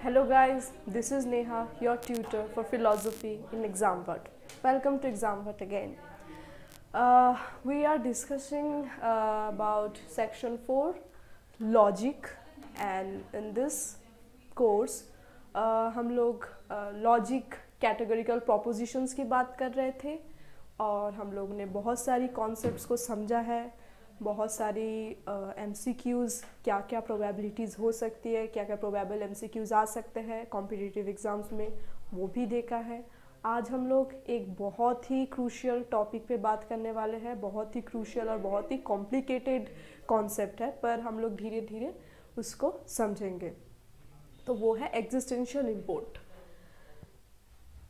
Hello guys, this is Neha, your tutor for philosophy in ExamVert. Welcome to ExamVert again. We are discussing about section 4, logic, and in this course हम लोग logic categorical propositions की बात कर रहे थे और हम लोग ने बहुत सारी कॉन्सेप्ट्स को समझा है, बहुत सारी MCQs, क्या क्या प्रोबेबिलिटीज़ हो सकती है, क्या क्या प्रोबेबल MCQs आ सकते हैं कॉम्पिटिटिव एग्ज़ाम्स में, वो भी देखा है। आज हम लोग एक बहुत ही क्रूशियल टॉपिक पे बात करने वाले हैं, बहुत ही क्रूशियल और बहुत ही कॉम्प्लिकेटेड कॉन्सेप्ट है, पर हम लोग धीरे धीरे उसको समझेंगे। तो वो है एग्जिस्टेंशियल इम्पोर्ट।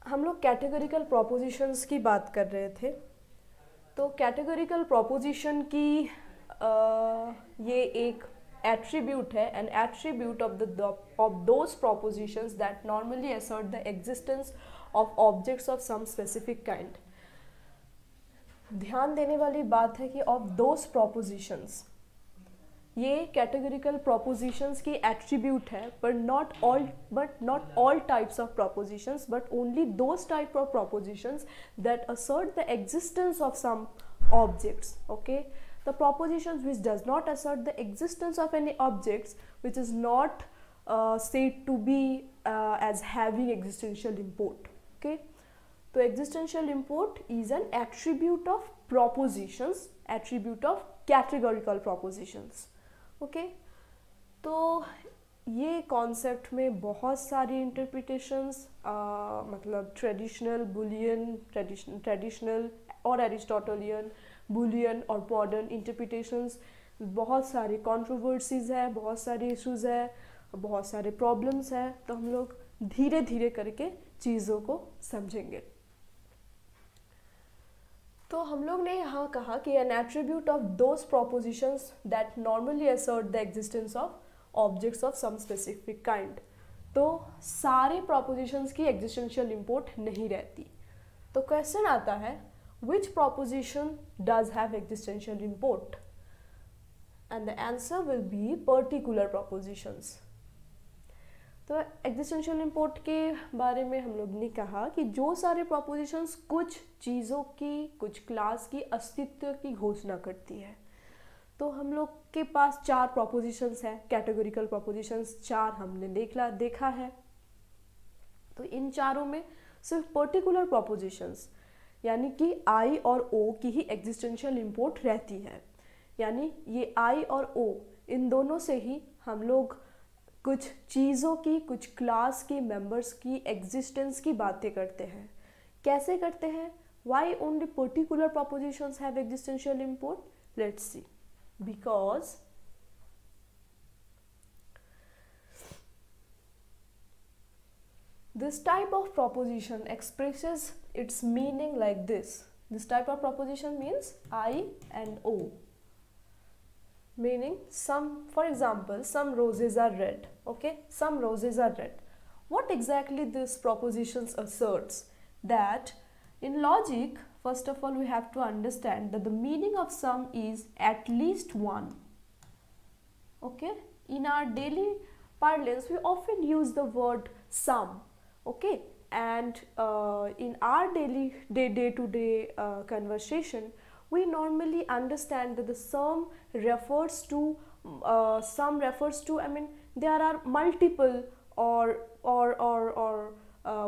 हम लोग कैटेगरिकल प्रोपोजिशंस की बात कर रहे थे। तो कैटेगरिकल प्रोपोजिशन की ये एक एट्रीब्यूट है, an attribute of those propositions that normally assert the existence of objects of some specific kind. ध्यान देने वाली बात है कि ऑफ दोज प्रोपोजिशंस, ये कैटेगरिकल प्रोपोजिशंस की एट्रीब्यूट है, पर not all types of propositions, but only those type of propositions that assert the existence of some objects. Okay, the propositions which does not assert the existence of any objects, which is not said to be as having existential import. Okay, so existential import is an attribute of propositions, attribute of categorical propositions. Okay तो ये concept में बहुत सारी interpretations, मतलब traditional, Boolean, traditional और एरिस्टोटलियन, Boolean और modern interpretations, बहुत सारी कंट्रोवर्सीज है, बहुत सारे इश्यूज है, बहुत सारे प्रॉब्लम्स है। तो हम लोग धीरे धीरे करके चीज़ों को समझेंगे। तो हम लोग ने यहाँ कहा कि an attribute of those propositions that normally assert the existence of objects of some specific kind. तो सारे प्रोपोजिशंस की एग्जिस्टेंशियल इम्पोर्ट नहीं रहती। तो क्वेश्चन आता है, which proposition does have existential import? And the answer will be particular propositions. तो existential import के बारे में हम लोग ने कहा कि जो सारे प्रोपोजिशंस कुछ चीज़ों की, कुछ क्लास की अस्तित्व की घोषणा करती है। तो हम लोग के पास 4 प्रोपोजिशंस हैं, कैटेगरिकल प्रोपोजिशंस 4 हमने देखा है। तो इन चारों में सिर्फ पर्टिकुलर प्रोपोजिशंस यानी कि I और O की ही एग्जिस्टेंशियल इम्पोर्ट रहती है। यानी ये I और O, इन दोनों से ही हम लोग कुछ चीज़ों की, कुछ क्लास की मेंबर्स की एग्जिस्टेंस की बातें करते हैं। कैसे करते हैं? Why only particular propositions have existential import? Let's see. Because this type of proposition expresses its meaning like this. This type of proposition means I and O. Meaning some, for example, some roses are red. Okay, some roses are red. What exactly this proposition asserts? That in logic, first of all, we have to understand that the meaning of some is at least one. Okay, in our daily parlance, we often use the word some. Okay, and in our day-to-day conversation, we normally understand that the sum refers to I mean, there are multiple or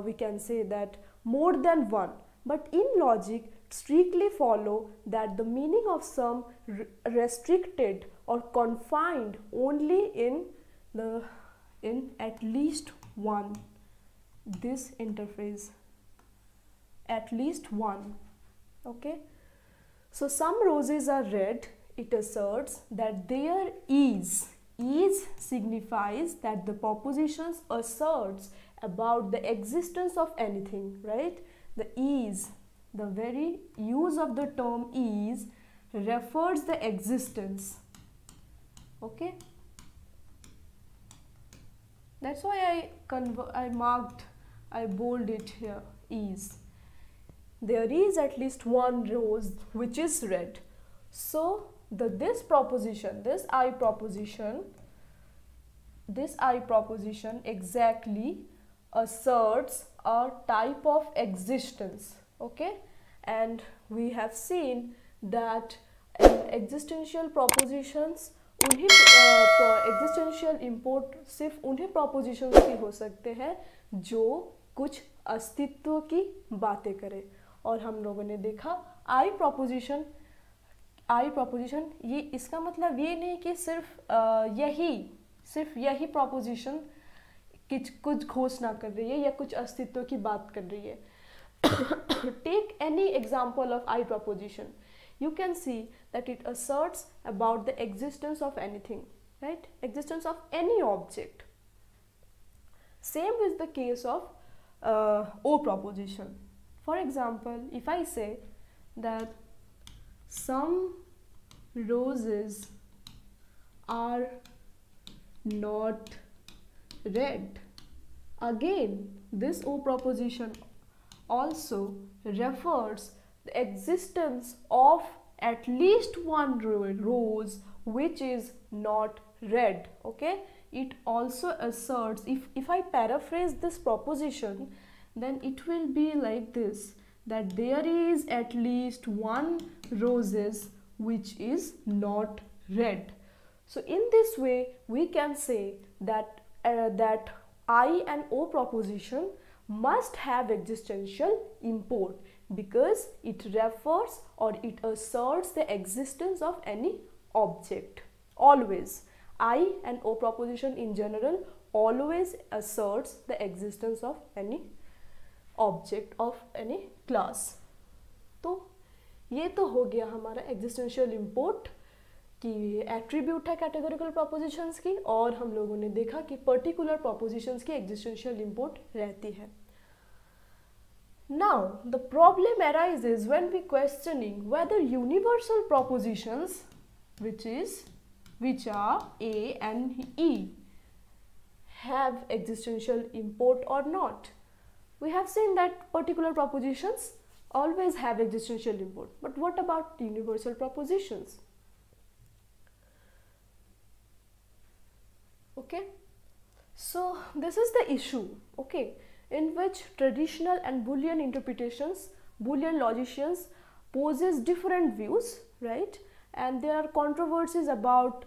we can say that more than one. But in logic, strictly follow that the meaning of sum restricted or confined only in at least one. This interphrase, at least one. Okay. So some roses are red. It asserts that there is signifies that the proposition asserts about the existence of anything, right? The is, the very use of the term is refers the existence. Okay. That's why I bold it here, is. There is at least one rose which is red. So this proposition, this I proposition this I proposition exactly asserts a type of existence. Okay, and we have seen that existential propositions उन्हीं existential import सिर्फ उन्हीं propositions की हो सकते हैं जो कुछ अस्तित्व की बातें करें, और हम लोगों ने देखा I proposition ये इसका मतलब ये नहीं कि सिर्फ यही proposition कुछ घोषणा कर रही है या कुछ अस्तित्व की बात कर रही है. Take any example of I proposition. You can see that it asserts about the existence of anything, right? Existence of any object. Same is the case of O proposition. For example, if I say that some roses are not red, again this O proposition also refers the existence of at least one rose which is not red. Okay, it also asserts, if I paraphrase this proposition, then it will be like this, that there is at least one roses which is not red. So in this way we can say that that I and O proposition must have existential import because it refers or it asserts the existence of any object. Always I and O proposition in general always asserts the existence of any object of any class. तो ये तो हो गया हमारा existential import कि attribute है categorical propositions की, और हम लोगों ने देखा कि पर्टिकुलर प्रोपोजिशंस की एग्जिस्टेंशियल इंपोर्ट रहती है. Now the problem arises when we questioning whether universal propositions which are A and E have existential import or not. We have seen that particular propositions always have existential import, but what about universal propositions? Okay, so this is the issue, okay, in which traditional and Boolean interpretations, Boolean logicians poses different views, right? And there are controversies about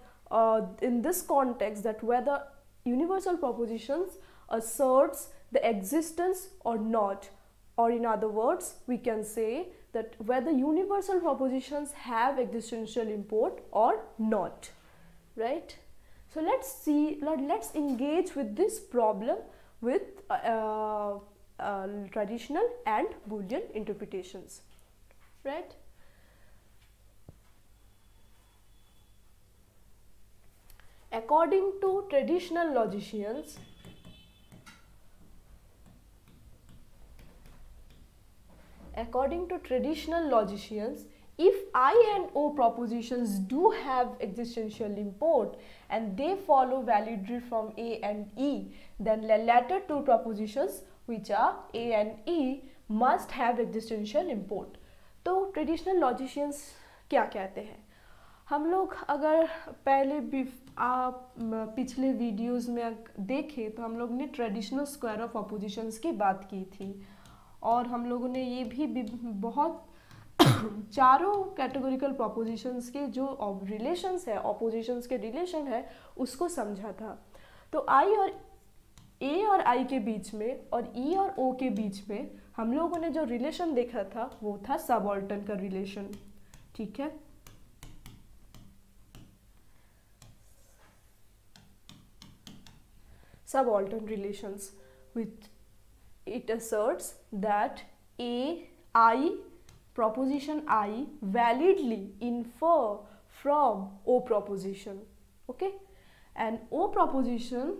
in this context that whether universal propositions asserts the existence or not, or in other words we can say that whether universal propositions have existential import or not, right? So let's engage with this problem with traditional and Boolean interpretations, right? According to traditional logicians, if I and O propositions do have existential import and they follow validly from A and E, then the latter two propositions which are A and E must have existential import. तो traditional logicians क्या कहते हैं? हम लोग अगर पहले भी पिछले वीडियोस में देखें तो हम लोग ने ट्रेडिशनल स्क्वायर ऑफ अपोजिशंस की बात की थी, और हम लोगों ने ये भी बहुत चारों कैटेगोरिकल प्रोपोजिशंस के जो रिलेशंस है, ऑपोजिशंस के रिलेशन है, उसको समझा था. तो आई और ए और आई के बीच में और ई और ओ के बीच में हम लोगों ने जो रिलेशन देखा था वो था सबऑल्टर्न का रिलेशन. ठीक है, subaltern relations, which it asserts that I proposition I validly infer from O proposition, okay, and O proposition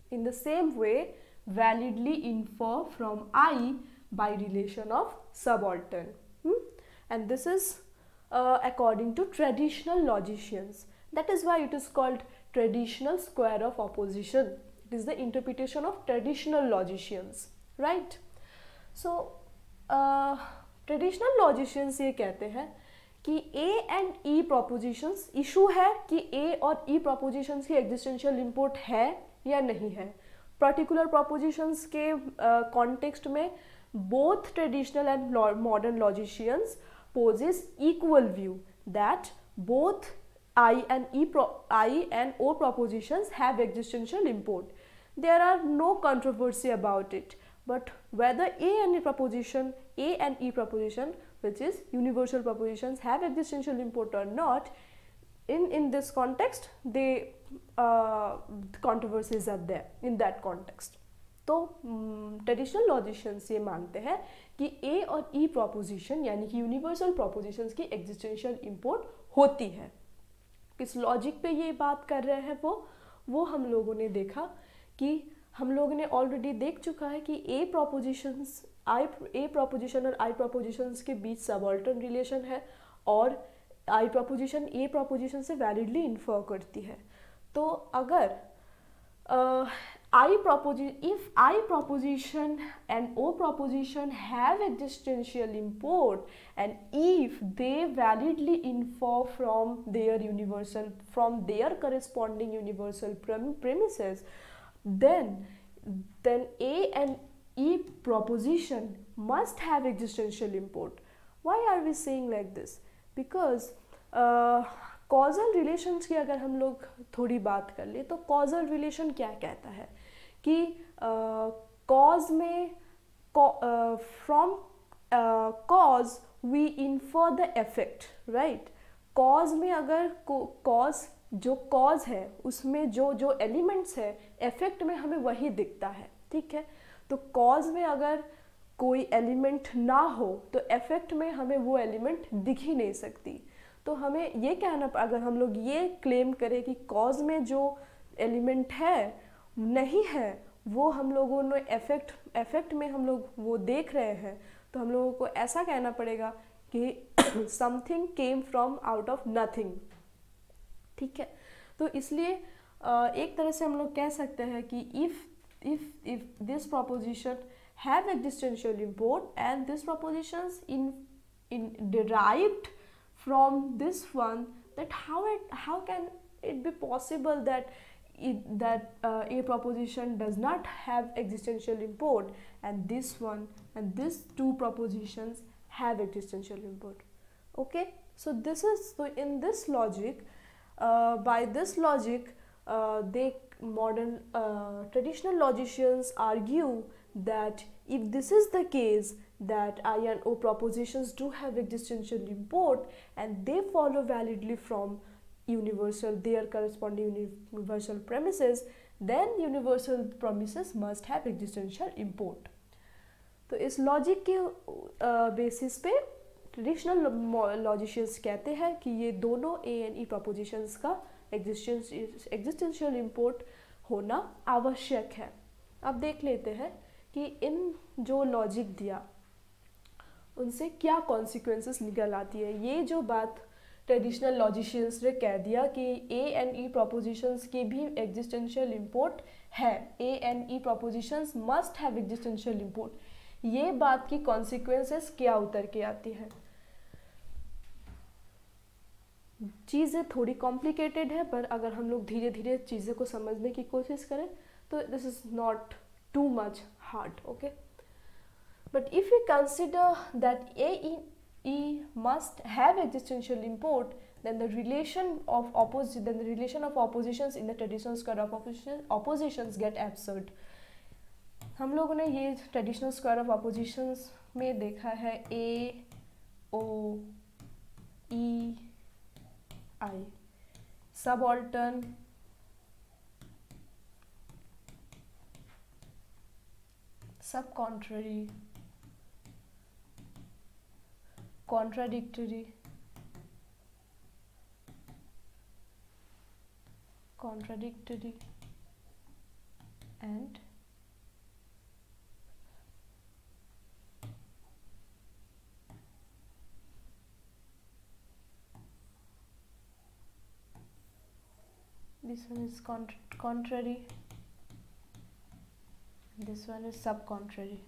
in the same way validly infer from I by relation of subaltern. And this is according to traditional logicians. That is why it is called traditional square of opposition. It is the interpretation of traditional logicians, right? So traditional logicians ये कहते हैं कि A and E propositions, issue है कि A और E propositions की existential import है या नहीं है। पर्टिकुलर प्रोपोजिशंस के कॉन्टेक्स्ट में both traditional and modern logicians poses equal view that both I and O propositions have existential import. There are no controversy about it, but whether A and E proposition, which is universal propositions, have existential import or not, in this context, they controversies are there in that context. तो traditional logicians ये मानते हैं कि ए और ई proposition यानी कि universal propositions की existential import होती है। किस लॉजिक पे ये बात कर रहे हैं वो हम लोगों ने देखा कि हम लोगों ने ऑलरेडी देख चुका है कि ए प्रोपोजिशन और आई प्रोपोजिशंस के बीच सबऑल्टर्न रिलेशन है और आई प्रोपोजिशन ए प्रोपोजिशन से वैलिडली इन्फर करती है। तो अगर if I proposition and O proposition have existential import and if they validly infer from their corresponding universal premises, then A and E proposition must have existential import. Why are we saying like this? Because causal relations की अगर हम लोग थोड़ी बात कर ले तो causal relation क्या कहता है कि कॉज में from cause we infer the effect, right. Cause में अगर जो कॉज है उसमें जो एलिमेंट्स है इफेक्ट में हमें वही दिखता है, ठीक है। तो कॉज में अगर कोई एलिमेंट ना हो तो इफेक्ट में हमें वो एलिमेंट दिख ही नहीं सकती। तो हमें ये कहना, अगर हम लोग ये क्लेम करें कि कॉज में जो एलिमेंट है नहीं है वो हम लोगों ने इफेक्ट में हम लोग वो देख रहे हैं, तो हम लोगों को ऐसा कहना पड़ेगा कि something came from out of nothing, ठीक है। तो इसलिए एक तरह से हम लोग कह सकते हैं कि if this proposition have existential import and this propositions in derived from this one, that how can it be possible that a proposition does not have existential import and this one and these two propositions have existential import. Okay, so in this logic, by this logic modern traditional logicians argue that if this is the case, that I and O propositions do have existential import and they follow validly from their corresponding universal premises, then universal premises must have existential import. तो इस logic के basis पे traditional logicians कहते हैं कि ये दोनों A and E propositions का एग्जिस्टेंशियल इम्पोर्ट होना आवश्यक है। अब देख लेते हैं कि इन जो लॉजिक दिया उनसे क्या कॉन्सिक्वेंसेस निकल आती है। ये जो बात ट्रेडिशनल लॉजिशियंस ने कह दिया कि ए एंड ई प्रोपोजिशंस की भी एग्जिस्टेंशियल इम्पोर्ट है, A and E propositions must have existential import, ये बात की कॉन्सिक्वेंसेस क्या उतर के आती है। चीज़ें थोड़ी कॉम्प्लिकेटेड है, पर अगर हम लोग धीरे धीरे चीज़ें को समझने की कोशिश करें तो this is not too much hard, okay. But if we consider that A and E must have existential import, then the relation of oppositions in the traditional square of oppositions get absurd. हम लोगों ने ये traditional square of opposition's में देखा है A O E I subaltern, subcontrary, contradictory, and this one is contrary, this one is subcontrary.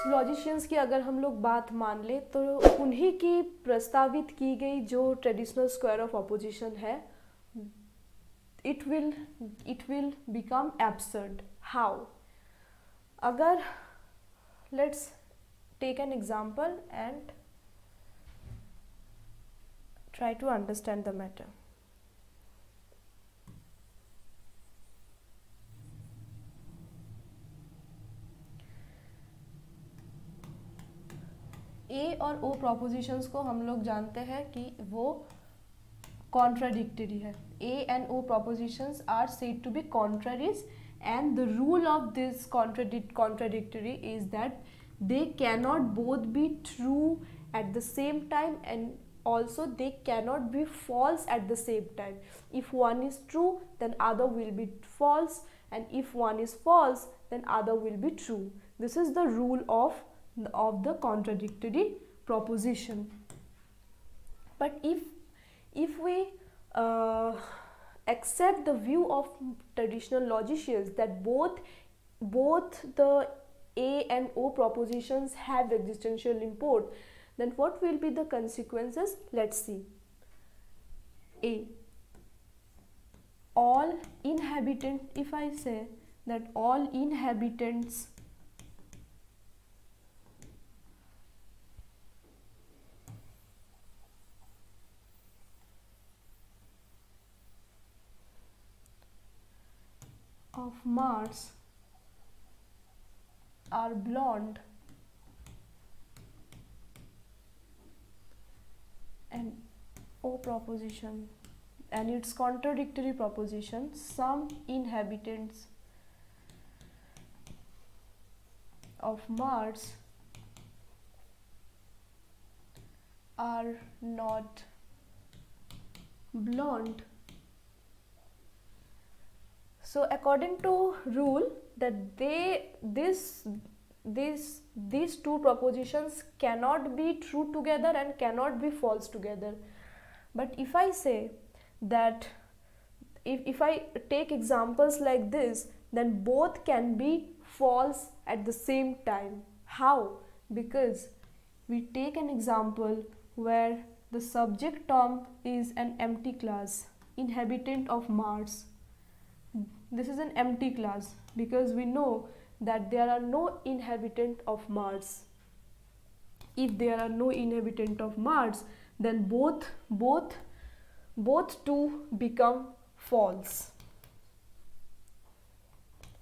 Logicians की अगर हम लोग बात मान ले तो उन्हीं की प्रस्तावित की गई जो ट्रेडिशनल स्क्वायर ऑफ ऑपोजिशन है, it will become absurd. How? अगर let's take an example and try to understand the matter. ए और ओ प्रोपोजिशंस को हम लोग जानते हैं कि वो कॉन्ट्राडिक्टरी है. A and O propositions are said to be contraries, and the rule of this contradictory is that they cannot both be true at the same time, and also they cannot be false at the same time. If one is true, then other will be false, and if one is false, then other will be true. This is the rule of the contradictory proposition. But if we accept the view of traditional logicians that both the A and O propositions have existential import, then what will be the consequences? Let's see. A, all inhabitants, if I say that all inhabitants of Mars are blonde, and O proposition and its contradictory proposition, some inhabitants of Mars are not blonde. So according to rule that these two propositions cannot be true together and cannot be false together. But if I say that if I take examples like this, then both can be false at the same time. How? Because we take an example where the subject term is an empty class, inhabitant of Mars. This is an empty class because we know that there are no inhabitant of Mars. If there are no inhabitant of Mars, then both two become false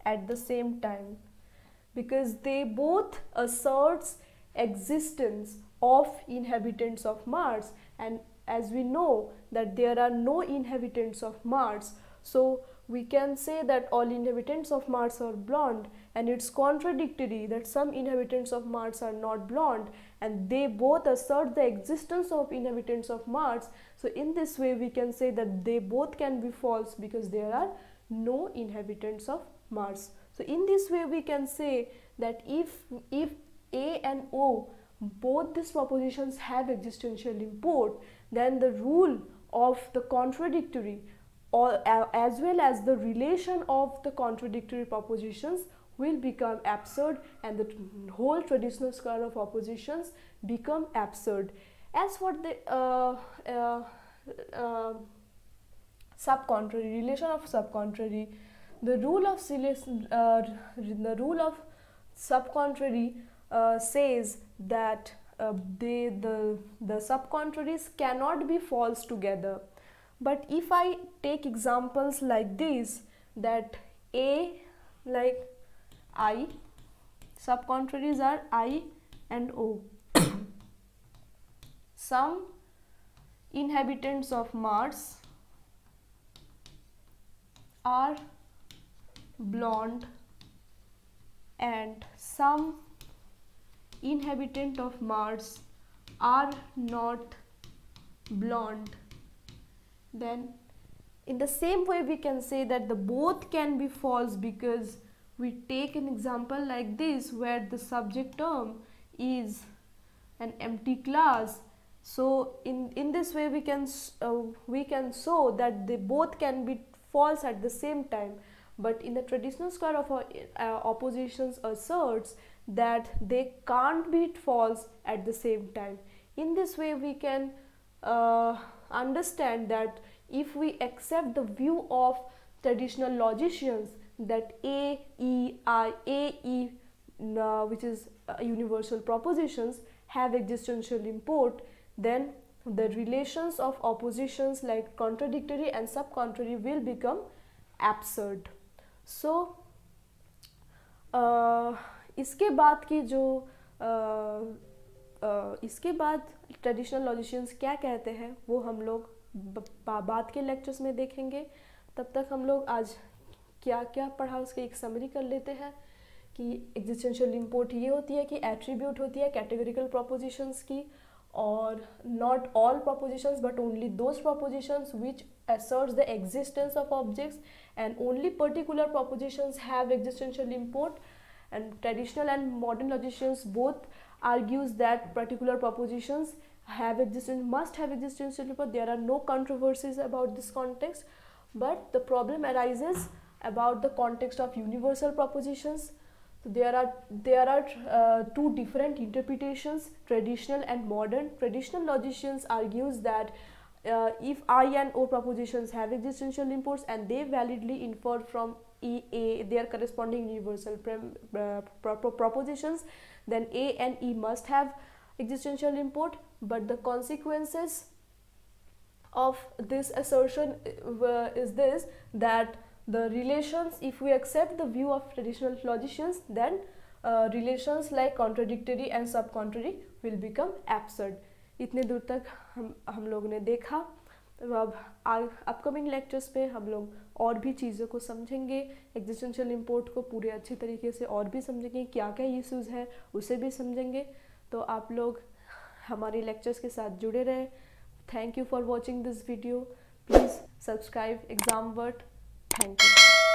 at the same time, because they both asserts existence of inhabitants of Mars, and as we know that there are no inhabitants of Mars, so we can say that all inhabitants of Mars are blonde, and it's contradictory that some inhabitants of Mars are not blonde, and they both assert the existence of inhabitants of Mars. So in this way we can say that they both can be false because there are no inhabitants of Mars. So in this way we can say that if A and O, both these propositions have existential import, then the rule of the contradictory or as well as the relation of the contradictory propositions will become absurd, and the whole traditional square of oppositions become absurd. As for the subcontrary, relation of subcontrary, the rule of subcontrary says that the subcontraries cannot be false together. But if I take examples like this, that A, like I, subcontraries are I and O. Some inhabitants of Mars are blonde and some inhabitant of Mars are not blonde. Then in the same way we can say that the both can be false, because we take an example like this where the subject term is an empty class. So in this way we can show that they both can be false at the same time. But in the traditional square of oppositions asserts that they can't be false at the same time. In this way we can understand that if we accept the view of traditional logicians that A, E, I, A, E, which is universal propositions, have existential import, then the relations of oppositions like contradictory and subcontrary will become absurd. So इसके बाद की जो इसके बाद traditional logicians क्या कहते हैं वो हम लोग बाद के लेक्चर्स में देखेंगे. तब तक हम लोग आज क्या क्या पढ़ा उसकी एक समरी कर लेते हैं कि एग्जिस्टेंशियल इंपोर्ट ये होती है कि एट्रीब्यूट होती है कैटेगरिकल प्रोपोजिशंस की, और not all propositions but only those propositions which asserts the existence of objects, and only particular propositions have existential import. And traditional and modern logicians both argues that particular propositions must have existential import. There are no controversies about this context, but the problem arises about the context of universal propositions. So there are two different interpretations, traditional and modern. Traditional logicians argues that if I and O propositions have existential imports and they validly infer from A their corresponding universal propositions, then A and E must have existential import. But the consequences of this assertion is this, that the relations, if we accept the view of traditional logicians, then relations like contradictory and subcontrary will become absurd. इतने दूर तक हम लोग ने देखा. अब upcoming lectures में हम लोग और भी चीज़ों को समझेंगे, एग्जिस्टेंशियल इंपोर्ट को पूरे अच्छी तरीके से और भी समझेंगे, क्या क्या इश्यूज़ है उसे भी समझेंगे. तो आप लोग हमारे लेक्चर्स के साथ जुड़े रहें. Thank you for watching this video. Please subscribe exam वर्ट. Thank you.